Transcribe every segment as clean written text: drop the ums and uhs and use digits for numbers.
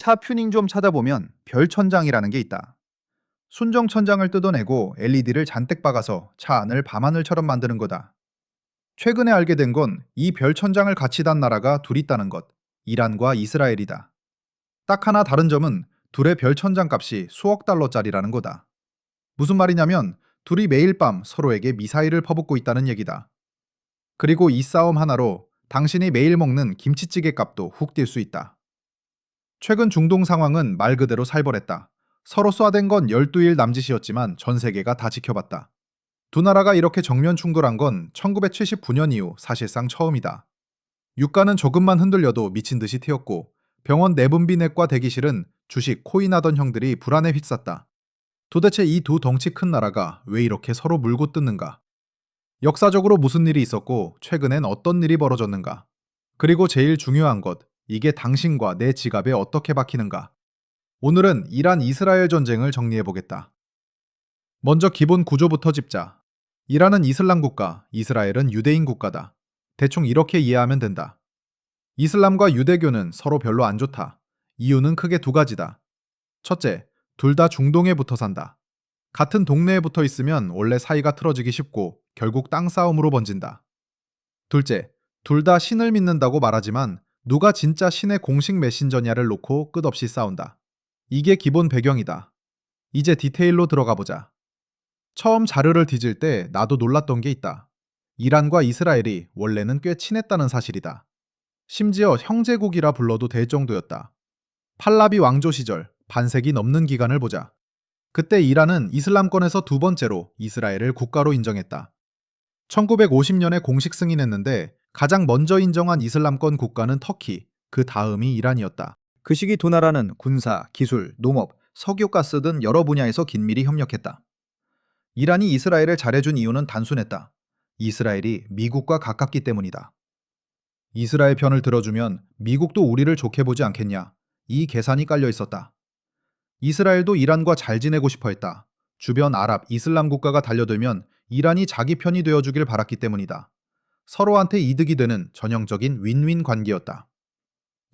차 튜닝 좀 찾아보면 별천장이라는 게 있다. 순정천장을 뜯어내고 LED를 잔뜩 박아서 차 안을 밤하늘처럼 만드는 거다. 최근에 알게 된 건 이 별천장을 같이 단 나라가 둘 있다는 것. 이란과 이스라엘이다. 딱 하나 다른 점은 둘의 별천장 값이 수억 달러짜리라는 거다. 무슨 말이냐면 둘이 매일 밤 서로에게 미사일을 퍼붓고 있다는 얘기다. 그리고 이 싸움 하나로 당신이 매일 먹는 김치찌개 값도 훅 뛸 수 있다. 최근 중동 상황은 말 그대로 살벌했다. 서로 쏴댄 건 12일 남짓이었지만 전 세계가 다 지켜봤다. 두 나라가 이렇게 정면 충돌한 건 1979년 이후 사실상 처음이다. 유가는 조금만 흔들려도 미친 듯이 튀었고 병원 내분비내과 대기실은 주식 코인하던 형들이 불안에 휩쌌다. 도대체 이 두 덩치 큰 나라가 왜 이렇게 서로 물고 뜯는가? 역사적으로 무슨 일이 있었고 최근엔 어떤 일이 벌어졌는가? 그리고 제일 중요한 것, 이게 당신과 내 지갑에 어떻게 박히는가? 오늘은 이란 이스라엘 전쟁을 정리해 보겠다. 먼저 기본 구조부터 짚자. 이란은 이슬람 국가, 이스라엘은 유대인 국가다. 대충 이렇게 이해하면 된다. 이슬람과 유대교는 서로 별로 안 좋다. 이유는 크게 두 가지다. 첫째, 둘 다 중동에 붙어 산다. 같은 동네에 붙어 있으면 원래 사이가 틀어지기 쉽고 결국 땅 싸움으로 번진다. 둘째, 둘 다 신을 믿는다고 말하지만 누가 진짜 신의 공식 메신저냐를 놓고 끝없이 싸운다. 이게 기본 배경이다. 이제 디테일로 들어가 보자. 처음 자료를 뒤질 때 나도 놀랐던 게 있다. 이란과 이스라엘이 원래는 꽤 친했다는 사실이다. 심지어 형제국이라 불러도 될 정도였다. 팔라비 왕조 시절 반세기 넘는 기간을 보자. 그때 이란은 이슬람권에서 두 번째로 이스라엘을 국가로 인정했다. 1950년에 공식 승인했는데 가장 먼저 인정한 이슬람권 국가는 터키, 그 다음이 이란이었다. 그 시기 두 나라는 군사, 기술, 농업, 석유가스 등 여러 분야에서 긴밀히 협력했다. 이란이 이스라엘을 잘해준 이유는 단순했다. 이스라엘이 미국과 가깝기 때문이다. 이스라엘 편을 들어주면 미국도 우리를 좋게 보지 않겠냐. 이 계산이 깔려 있었다. 이스라엘도 이란과 잘 지내고 싶어 했다. 주변 아랍, 이슬람 국가가 달려들면 이란이 자기 편이 되어주길 바랐기 때문이다. 서로한테 이득이 되는 전형적인 윈윈 관계였다.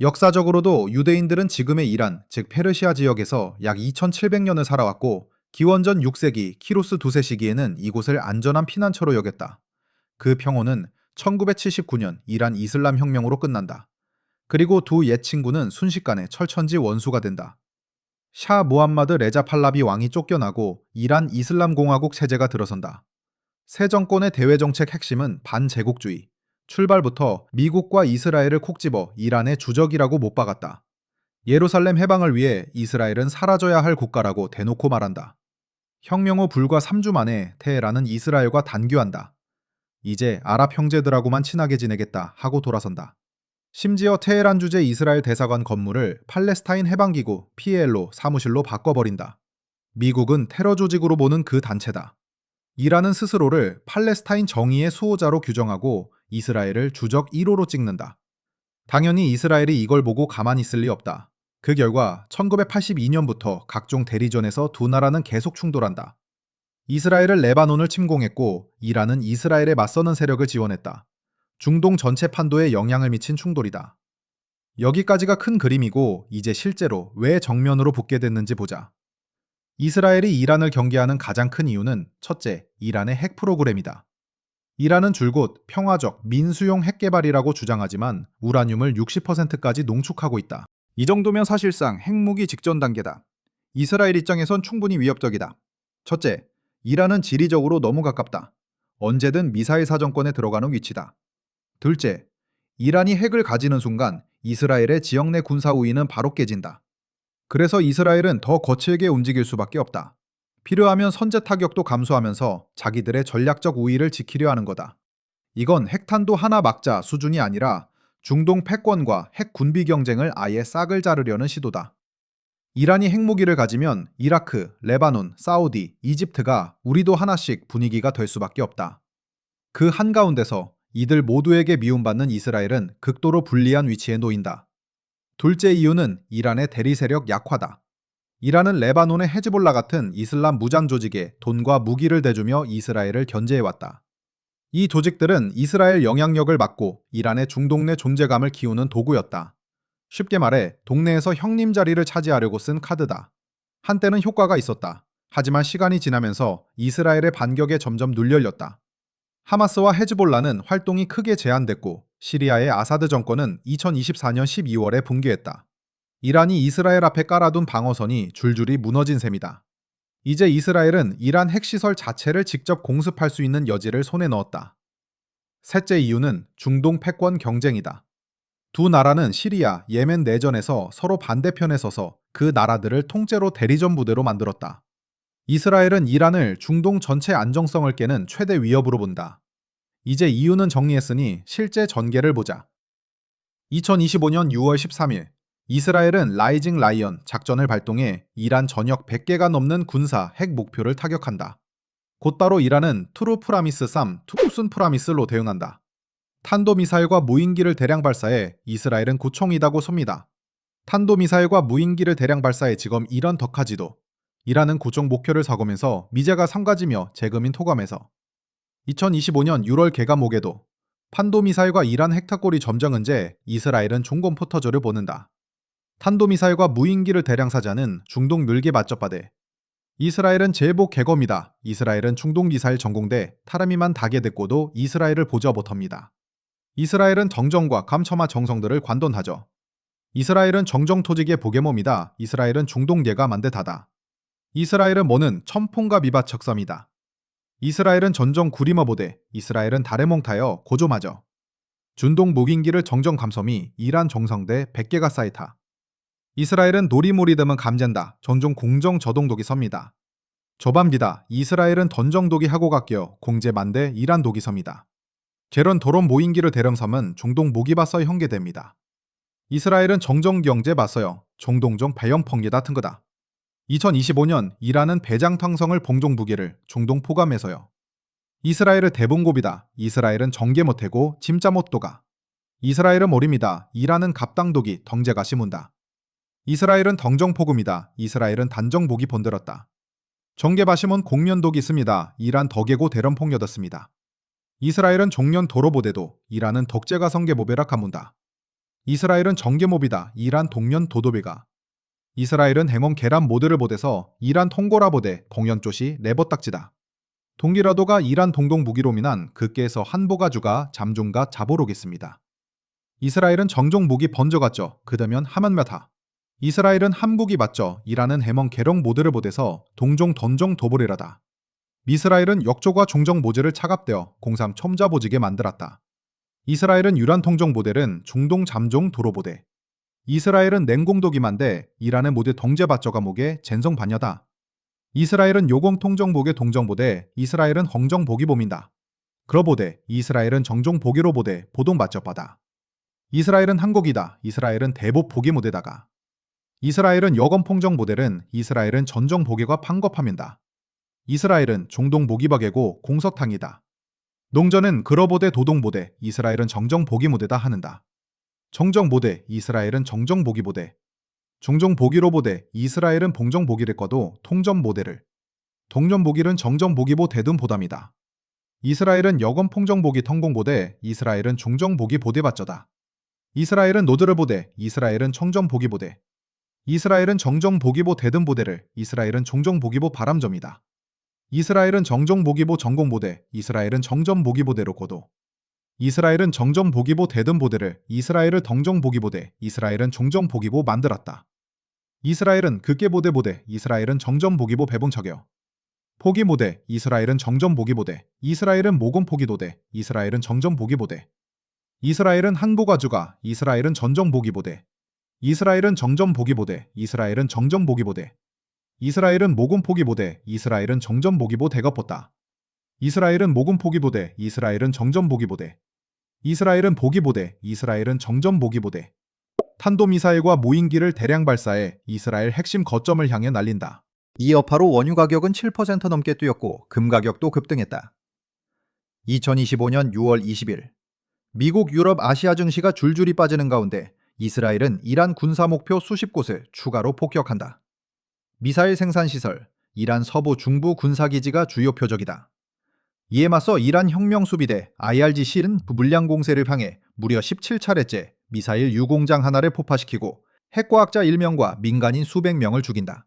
역사적으로도 유대인들은 지금의 이란, 즉 페르시아 지역에서 약 2700년을 살아왔고 기원전 6세기 키루스 2세 시기에는 이곳을 안전한 피난처로 여겼다. 그 평온은 1979년 이란 이슬람 혁명으로 끝난다. 그리고 두 옛 친구는 순식간에 철천지 원수가 된다. 샤 무함마드 레자 팔라비 왕이 쫓겨나고 이란 이슬람 공화국 체제가 들어선다. 새 정권의 대외 정책 핵심은 반제국주의. 출발부터 미국과 이스라엘을 콕 집어 이란의 주적이라고 못 박았다. 예루살렘 해방을 위해 이스라엘은 사라져야 할 국가라고 대놓고 말한다. 혁명 후 불과 3주 만에 테헤란은 이스라엘과 단교한다. 이제 아랍 형제들하고만 친하게 지내겠다 하고 돌아선다. 심지어 테헤란 주재 이스라엘 대사관 건물을 팔레스타인 해방기구 PLO 사무실로 바꿔버린다. 미국은 테러 조직으로 보는 그 단체다. 이란은 스스로를 팔레스타인 정의의 수호자로 규정하고 이스라엘을 주적 1호로 찍는다. 당연히 이스라엘이 이걸 보고 가만히 있을 리 없다. 그 결과 1982년부터 각종 대리전에서 두 나라는 계속 충돌한다. 이스라엘은 레바논을 침공했고 이란은 이스라엘에 맞서는 세력을 지원했다. 중동 전체 판도에 영향을 미친 충돌이다. 여기까지가 큰 그림이고 이제 실제로 왜 정면으로 붙게 됐는지 보자. 이스라엘이 이란을 경계하는 가장 큰 이유는 첫째, 이란의 핵 프로그램이다. 이란은 줄곧 평화적 민수용 핵 개발이라고 주장하지만 우라늄을 60%까지 농축하고 있다. 이 정도면 사실상 핵무기 직전 단계다. 이스라엘 입장에선 충분히 위협적이다. 첫째, 이란은 지리적으로 너무 가깝다. 언제든 미사일 사정권에 들어가는 위치다. 둘째, 이란이 핵을 가지는 순간 이스라엘의 지역 내 군사 우위는 바로 깨진다. 그래서 이스라엘은 더 거칠게 움직일 수밖에 없다. 필요하면 선제 타격도 감수하면서 자기들의 전략적 우위를 지키려 하는 거다. 이건 핵탄도 하나 막자 수준이 아니라 중동 패권과 핵 군비 경쟁을 아예 싹을 자르려는 시도다. 이란이 핵무기를 가지면 이라크, 레바논, 사우디, 이집트가 우리도 하나씩 분위기가 될 수밖에 없다. 그 한가운데서 이들 모두에게 미움받는 이스라엘은 극도로 불리한 위치에 놓인다. 둘째 이유는 이란의 대리 세력 약화다. 이란은 레바논의 헤즈볼라 같은 이슬람 무장 조직에 돈과 무기를 대주며 이스라엘을 견제해왔다. 이 조직들은 이스라엘 영향력을 막고 이란의 중동 내 존재감을 키우는 도구였다. 쉽게 말해 동네에서 형님 자리를 차지하려고 쓴 카드다. 한때는 효과가 있었다. 하지만 시간이 지나면서 이스라엘의 반격에 점점 눌려렸다. 하마스와 헤즈볼라는 활동이 크게 제한됐고 시리아의 아사드 정권은 2024년 12월에 붕괴했다. 이란이 이스라엘 앞에 깔아둔 방어선이 줄줄이 무너진 셈이다. 이제 이스라엘은 이란 핵시설 자체를 직접 공습할 수 있는 여지를 손에 넣었다. 셋째 이유는 중동 패권 경쟁이다. 두 나라는 시리아, 예멘 내전에서 서로 반대편에 서서 그 나라들을 통째로 대리전 부대로 만들었다. 이스라엘은 이란을 중동 전체 안정성을 깨는 최대 위협으로 본다. 이제 이유는 정리했으니 실제 전개를 보자. 2025년 6월 13일, 이스라엘은 라이징 라이언 작전을 발동해 이란 전역 100개가 넘는 군사, 핵 목표를 타격한다. 곧바로 이란은 투르 프라미스 3, 투쿠순 프라미스로 대응한다. 탄도미사일과 무인기를 대량 발사해 이스라엘은 구총이다고 섭니다. 탄도미사일과 무인기를 대량 발사해 지금 이런 덕하지도 이란은 구총 목표를 사고면서 미제가 성가지며 재금인 토감에서 2025년 6월 개감목에도 탄도미사일과 이란 핵탁골이 점정은제 이스라엘은 중공포터저를 보는다. 탄도미사일과 무인기를 대량 사자는 중동 멸기 맞접바대. 이스라엘은 제복 개검이다. 이스라엘은 중동미사일 전공대 타르미만 다게 됐고도 이스라엘을 보저 못합니다. 이스라엘은 정정과 감처마 정성들을 관돈하죠. 이스라엘은 정정토직의 보게몸이다. 이스라엘은 중동예가 만대다다. 이스라엘은 뭐는 천풍과 미바척섬이다. 이스라엘은 전정 구리머보대. 이스라엘은 다레몽타여 고조마저. 준동 무긴기를 정정 감섬이 이란 정성대 100개가 쌓이타. 이스라엘은 노리모리듬은 감젠다. 전종 공정 저동독이 섭니다. 저밤디다. 이스라엘은 던정독이 하고 각겨 공제 만대 이란 독이 섭니다. 제런 도론 모인기를 대렴섬은 중동 모기바서 형계됩니다. 이스라엘은 정정경제 바서여 종동종 배영펑기다 튼거다. 2025년 이란은 배장탕성을 봉종부기를 중동 포감해서요. 이스라엘을 대봉고비다. 이스라엘은 정계 못해고 짐자 못도가. 이스라엘은 모립니다. 이란은 갑당독이 덩제가 심은다. 이스라엘은 덩정포금이다. 이스라엘은 단정복이 본들었다. 정계바심은 공면독이 있습니다. 이란 덕에고 대련폭여뒀습니다. 이스라엘은 종년 도로보대도 이란은 덕제가 성계모베라 가문다. 이스라엘은 정계모비다. 이란 동년 도도베가. 이스라엘은 행원 계란 모드를 보대서 이란 통고라 보대 동연조시 네버딱지다. 동기라도가 이란 동동 무기로민한 그께에서 한보가주가 잠종가 자보로겠습니다. 이스라엘은 정종 무기 번져갔죠. 그다면 하만몇하. 이스라엘은 함국이 맞죠. 이란은 해멍 개령 모드를 보대서 동종 던정 도보리라다. 이스라엘은 역조과 종정 모즈를 차갑되어 공삼 첨자보지게 만들었다. 이스라엘은 유란 통정 모델은 중동 잠종 도로보대. 이스라엘은 냉공도기만데 이란은 모두 덩제바쩌가 목에 젠성 반여다. 이스라엘은 요공 통정복의 동정보대. 이스라엘은 헝정보기 봄인다. 그러보대. 이스라엘은 정종보기로 보대 보동 맞접바다. 이스라엘은 한국이다. 이스라엘은 대복 보기 모대다가. 이스라엘은 여검 폭정 모델은 이스라엘은 전정 보기가 판겁함인다. 이스라엘은 종동 보기박이고 공서탕이다. 농전은 그러보대 도동보대. 이스라엘은 정정 보기 모대다 하는다. 정정 모대. 이스라엘은 정정 보기 보대. 종종 보기로 보대. 이스라엘은 봉정 보기를 꺼도 통전 모대를. 동전 보기는 정정 보기보 대든 보담이다. 이스라엘은 여검 폭정 보기 통공 보대. 이스라엘은 종정 보기 보대 받저다. 이스라엘은 노드를 보대. 이스라엘은 청정 보기 보대. 이스라엘은 정정 보기보 대든 보대를. 이스라엘은 종정 보기보 바람점이다. 이스라엘은 정정 보기보 전공 보대. 이스라엘은 정정 보기보대로 고도. 이스라엘은 정정 보기보 대든 보대를. 이스라엘을 덩정 보기보대. 이스라엘은 종정 보기보 만들었다. 이스라엘은 극계 보대 보대. 이스라엘은 정정 보기보 배봉척여. 포기 모대. 이스라엘은 정정 보기보대. 이스라엘은 모건 포기도대. 이스라엘은 정정 보기보대. 이스라엘은 한보가주가. 이스라엘은 전정 보기보대. 이스라엘은 정전 보기보대. 이스라엘은 정전 보기보대. 이스라엘은 모금 포기보대. 이스라엘은 정전 보기보 대거포다. 이스라엘은 모금 포기보대. 이스라엘은 정전 보기보대. 이스라엘은 보기보대. 이스라엘은 정전 보기보대. 탄도미사일과 무인기를 대량 발사해 이스라엘 핵심 거점을 향해 날린다. 이 여파로 원유 가격은 7% 넘게 뛰었고 금 가격도 급등했다. 2025년 6월 20일 미국, 유럽, 아시아 증시가 줄줄이 빠지는 가운데 이스라엘은 이란 군사 목표 수십 곳을 추가로 폭격한다. 미사일 생산시설, 이란 서부 중부 군사기지가 주요 표적이다. 이에 맞서 이란 혁명수비대 IRGC는 물량 공세를 향해 무려 17차례째 미사일 유공장 하나를 폭파시키고 핵과학자 1명과 민간인 수백 명을 죽인다.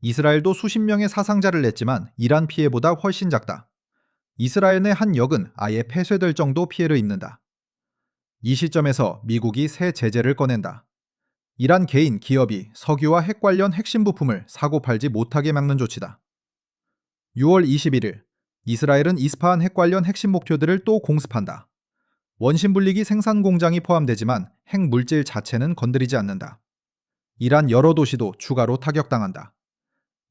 이스라엘도 수십 명의 사상자를 냈지만 이란 피해보다 훨씬 작다. 이스라엘 내 한 역은 아예 폐쇄될 정도 피해를 입는다. 이 시점에서 미국이 새 제재를 꺼낸다. 이란 개인, 기업이 석유와 핵 관련 핵심 부품을 사고 팔지 못하게 막는 조치다. 6월 21일, 이스라엘은 이스파한 핵 관련 핵심 목표들을 또 공습한다. 원심 분리기 생산 공장이 포함되지만 핵 물질 자체는 건드리지 않는다. 이란 여러 도시도 추가로 타격당한다.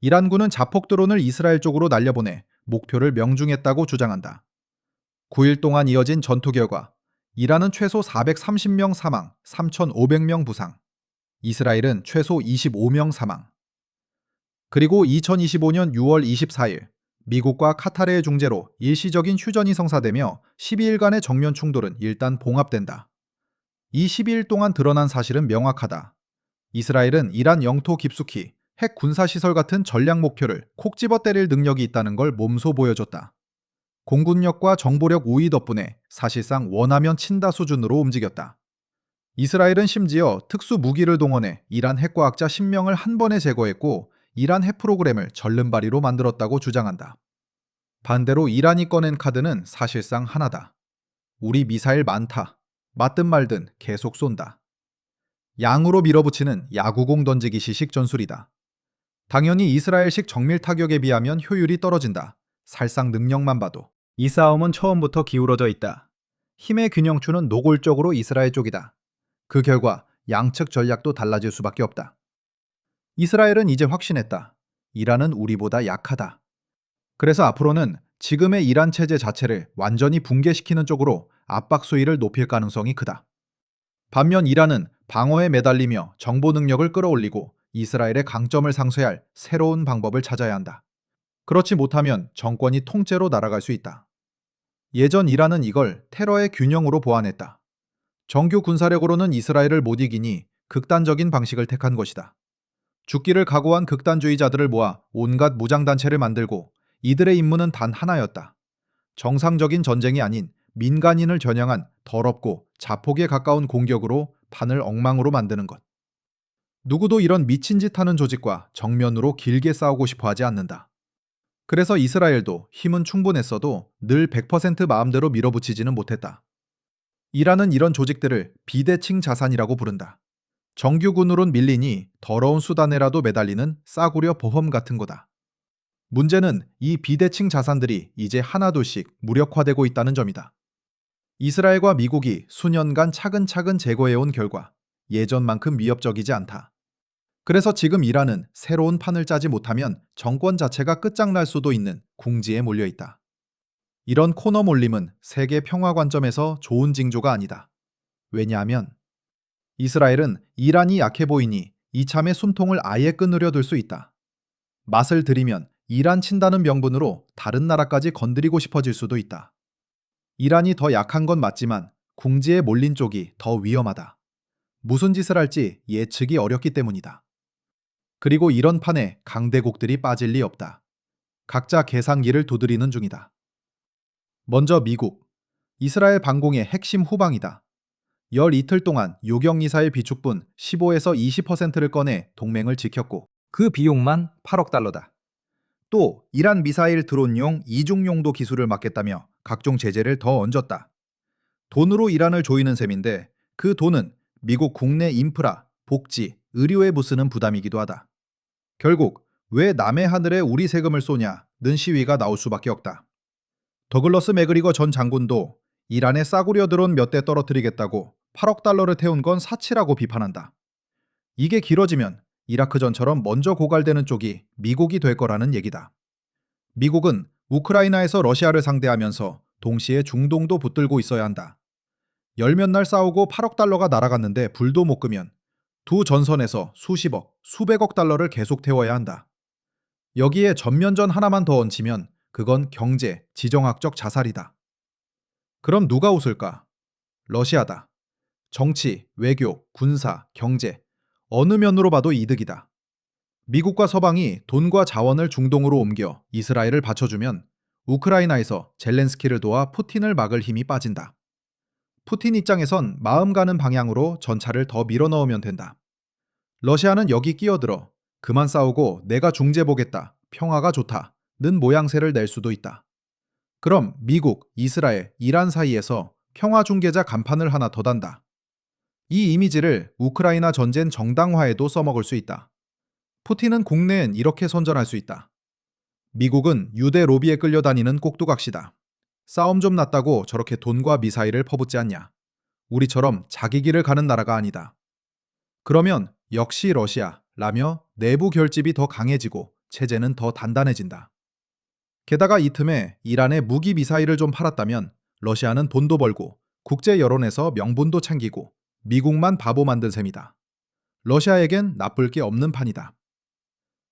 이란군은 자폭 드론을 이스라엘 쪽으로 날려보내 목표를 명중했다고 주장한다. 9일 동안 이어진 전투 결과 이란은 최소 430명 사망, 3,500명 부상, 이스라엘은 최소 25명 사망. 그리고 2025년 6월 24일 미국과 카타르의 중재로 일시적인 휴전이 성사되며 12일간의 정면 충돌은 일단 봉합된다. 이 12일 동안 드러난 사실은 명확하다. 이스라엘은 이란 영토 깊숙이 핵 군사시설 같은 전략 목표를 콕 집어 때릴 능력이 있다는 걸 몸소 보여줬다. 공군력과 정보력 우위 덕분에 사실상 원하면 친다 수준으로 움직였다. 이스라엘은 심지어 특수 무기를 동원해 이란 핵과학자 10명을 한 번에 제거했고 이란 핵 프로그램을 절름발이로 만들었다고 주장한다. 반대로 이란이 꺼낸 카드는 사실상 하나다. 우리 미사일 많다. 맞든 말든 계속 쏜다. 양으로 밀어붙이는 야구공 던지기 시식 전술이다. 당연히 이스라엘식 정밀 타격에 비하면 효율이 떨어진다. 살상 능력만 봐도. 이 싸움은 처음부터 기울어져 있다. 힘의 균형추는 노골적으로 이스라엘 쪽이다. 그 결과 양측 전략도 달라질 수밖에 없다. 이스라엘은 이제 확신했다. 이란은 우리보다 약하다. 그래서 앞으로는 지금의 이란 체제 자체를 완전히 붕괴시키는 쪽으로 압박 수위를 높일 가능성이 크다. 반면 이란은 방어에 매달리며 정보 능력을 끌어올리고 이스라엘의 강점을 상쇄할 새로운 방법을 찾아야 한다. 그렇지 못하면 정권이 통째로 날아갈 수 있다. 예전 이란은 이걸 테러의 균형으로 보완했다. 정규 군사력으로는 이스라엘을 못 이기니 극단적인 방식을 택한 것이다. 죽기를 각오한 극단주의자들을 모아 온갖 무장단체를 만들고 이들의 임무는 단 하나였다. 정상적인 전쟁이 아닌 민간인을 겨냥한 더럽고 자폭에 가까운 공격으로 판을 엉망으로 만드는 것. 누구도 이런 미친 짓 하는 조직과 정면으로 길게 싸우고 싶어 하지 않는다. 그래서 이스라엘도 힘은 충분했어도 늘 100% 마음대로 밀어붙이지는 못했다. 이란은 이런 조직들을 비대칭 자산이라고 부른다. 정규군으론 밀리니 더러운 수단에라도 매달리는 싸구려 보험 같은 거다. 문제는 이 비대칭 자산들이 이제 하나둘씩 무력화되고 있다는 점이다. 이스라엘과 미국이 수년간 차근차근 제거해온 결과 예전만큼 위협적이지 않다. 그래서 지금 이란은 새로운 판을 짜지 못하면 정권 자체가 끝장날 수도 있는 궁지에 몰려있다. 이런 코너 몰림은 세계 평화 관점에서 좋은 징조가 아니다. 왜냐하면 이스라엘은 이란이 약해 보이니 이참에 숨통을 아예 끊으려 들 수 있다. 맛을 들이면 이란 친다는 명분으로 다른 나라까지 건드리고 싶어질 수도 있다. 이란이 더 약한 건 맞지만 궁지에 몰린 쪽이 더 위험하다. 무슨 짓을 할지 예측이 어렵기 때문이다. 그리고 이런 판에 강대국들이 빠질 리 없다. 각자 계산기를 두드리는 중이다. 먼저 미국. 이스라엘 방공의 핵심 후방이다. 열 이틀 동안 요격미사일 비축분 15에서 20%를 꺼내 동맹을 지켰고 그 비용만 8억 달러다. 또 이란 미사일 드론용 이중용도 기술을 막겠다며 각종 제재를 더 얹었다. 돈으로 이란을 조이는 셈인데 그 돈은 미국 국내 인프라, 복지, 의료에 부쓰는 부담이기도 하다. 결국 왜 남의 하늘에 우리 세금을 쏘냐는 시위가 나올 수밖에 없다. 더글러스 맥그리거 전 장군도 이란에 싸구려 드론 몇 대 떨어뜨리겠다고 8억 달러를 태운 건 사치라고 비판한다. 이게 길어지면 이라크전처럼 먼저 고갈되는 쪽이 미국이 될 거라는 얘기다. 미국은 우크라이나에서 러시아를 상대하면서 동시에 중동도 붙들고 있어야 한다. 열몇 날 싸우고 8억 달러가 날아갔는데 불도 못 끄면 두 전선에서 수십억, 수백억 달러를 계속 태워야 한다. 여기에 전면전 하나만 더 얹히면 그건 경제, 지정학적 자살이다. 그럼 누가 웃을까? 러시아다. 정치, 외교, 군사, 경제, 어느 면으로 봐도 이득이다. 미국과 서방이 돈과 자원을 중동으로 옮겨 이스라엘을 받쳐주면 우크라이나에서 젤렌스키를 도와 푸틴을 막을 힘이 빠진다. 푸틴 입장에선 마음 가는 방향으로 전차를 더 밀어넣으면 된다. 러시아는 여기 끼어들어 그만 싸우고 내가 중재 보겠다, 평화가 좋다는 모양새를 낼 수도 있다. 그럼 미국, 이스라엘, 이란 사이에서 평화 중개자 간판을 하나 더 단다. 이 이미지를 우크라이나 전쟁 정당화에도 써먹을 수 있다. 푸틴은 국내엔 이렇게 선전할 수 있다. 미국은 유대 로비에 끌려다니는 꼭두각시다. 싸움 좀 났다고 저렇게 돈과 미사일을 퍼붓지 않냐. 우리처럼 자기 길을 가는 나라가 아니다. 그러면 역시 러시아라며 내부 결집이 더 강해지고 체제는 더 단단해진다. 게다가 이 틈에 이란에 무기 미사일을 좀 팔았다면 러시아는 돈도 벌고 국제 여론에서 명분도 챙기고 미국만 바보 만든 셈이다. 러시아에겐 나쁠 게 없는 판이다.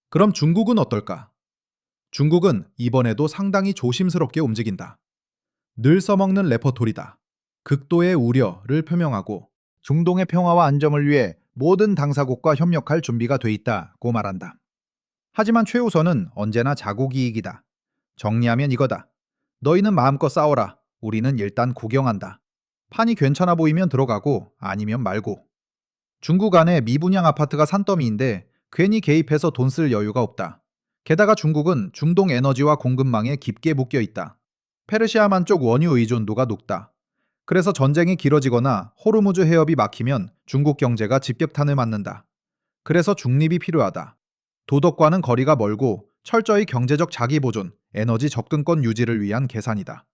그럼 중국은 어떨까? 중국은 이번에도 상당히 조심스럽게 움직인다. 늘 써먹는 레퍼토리다. 극도의 우려를 표명하고 중동의 평화와 안정을 위해 모든 당사국과 협력할 준비가 돼 있다고 말한다. 하지만 최우선은 언제나 자국 이익이다. 정리하면 이거다. 너희는 마음껏 싸워라. 우리는 일단 구경한다. 판이 괜찮아 보이면 들어가고 아니면 말고. 중국 안에 미분양 아파트가 산더미인데 괜히 개입해서 돈 쓸 여유가 없다. 게다가 중국은 중동 에너지와 공급망에 깊게 묶여 있다. 페르시아만 쪽 원유 의존도가 높다. 그래서 전쟁이 길어지거나 호르무즈 해협이 막히면 중국 경제가 집격탄을 맞는다. 그래서 중립이 필요하다. 도덕과는 거리가 멀고 철저히 경제적 자기보존, 에너지 접근권 유지를 위한 계산이다.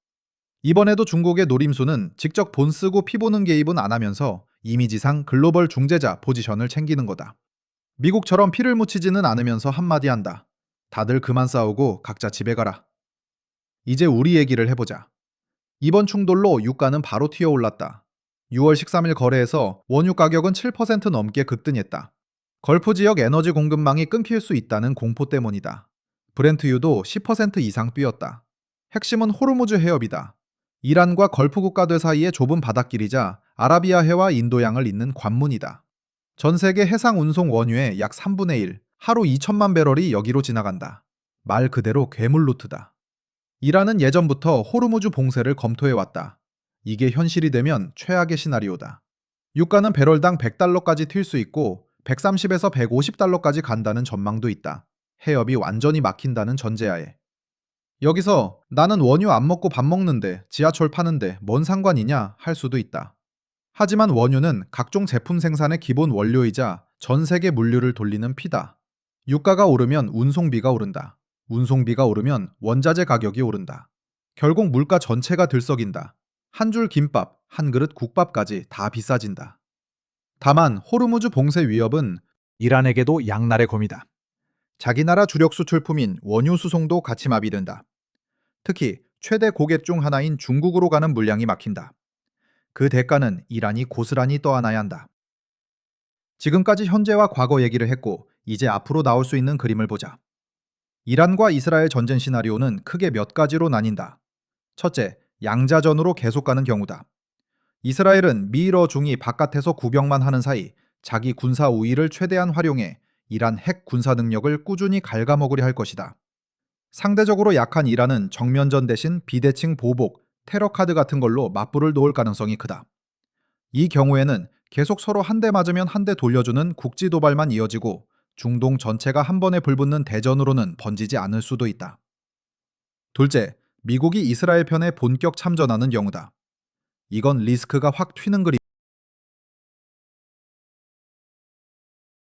이번에도 중국의 노림수는 직접 돈 쓰고 피 보는 개입은 안 하면서 이미지상 글로벌 중재자 포지션을 챙기는 거다. 미국처럼 피를 묻히지는 않으면서 한마디 한다. 다들 그만 싸우고 각자 집에 가라. 이제 우리 얘기를 해보자. 이번 충돌로 유가는 바로 튀어올랐다. 6월 13일 거래에서 원유 가격은 7% 넘게 급등했다. 걸프 지역 에너지 공급망이 끊길 수 있다는 공포 때문이다. 브렌트유도 10% 이상 뛰었다. 핵심은 호르무즈 해협이다. 이란과 걸프 국가들 사이의 좁은 바닷길이자 아라비아해와 인도양을 잇는 관문이다. 전 세계 해상 운송 원유의 약 3분의 1, 하루 2천만 배럴이 여기로 지나간다. 말 그대로 괴물 루트다. 이란은 예전부터 호르무즈 봉쇄를 검토해왔다. 이게 현실이 되면 최악의 시나리오다. 유가는 배럴당 100달러까지 튈 수 있고 130에서 150달러까지 간다는 전망도 있다. 해협이 완전히 막힌다는 전제하에. 여기서 나는 원유 안 먹고 밥 먹는데 지하철 파는데 뭔 상관이냐 할 수도 있다. 하지만 원유는 각종 제품 생산의 기본 원료이자 전 세계 물류를 돌리는 피다. 유가가 오르면 운송비가 오른다. 운송비가 오르면 원자재 가격이 오른다. 결국 물가 전체가 들썩인다. 한 줄 김밥, 한 그릇 국밥까지 다 비싸진다. 다만 호르무즈 봉쇄 위협은 이란에게도 양날의 검이다. 자기 나라 주력 수출품인 원유 수송도 같이 마비된다. 특히 최대 고객 중 하나인 중국으로 가는 물량이 막힌다. 그 대가는 이란이 고스란히 떠안아야 한다. 지금까지 현재와 과거 얘기를 했고 이제 앞으로 나올 수 있는 그림을 보자. 이란과 이스라엘 전쟁 시나리오는 크게 몇 가지로 나뉜다. 첫째, 양자전으로 계속 가는 경우다. 이스라엘은 미러 중이 바깥에서 구경만 하는 사이 자기 군사 우위를 최대한 활용해 이란 핵 군사 능력을 꾸준히 갉아먹으려 할 것이다. 상대적으로 약한 이란은 정면전 대신 비대칭 보복, 테러 카드 같은 걸로 맞불을 놓을 가능성이 크다. 이 경우에는 계속 서로 한 대 맞으면 한 대 돌려주는 국지 도발만 이어지고 중동 전체가 한 번에 불붙는 대전으로는 번지지 않을 수도 있다. 둘째, 미국이 이스라엘 편에 본격 참전하는 경우다. 이건 리스크가 확 튀는 그림.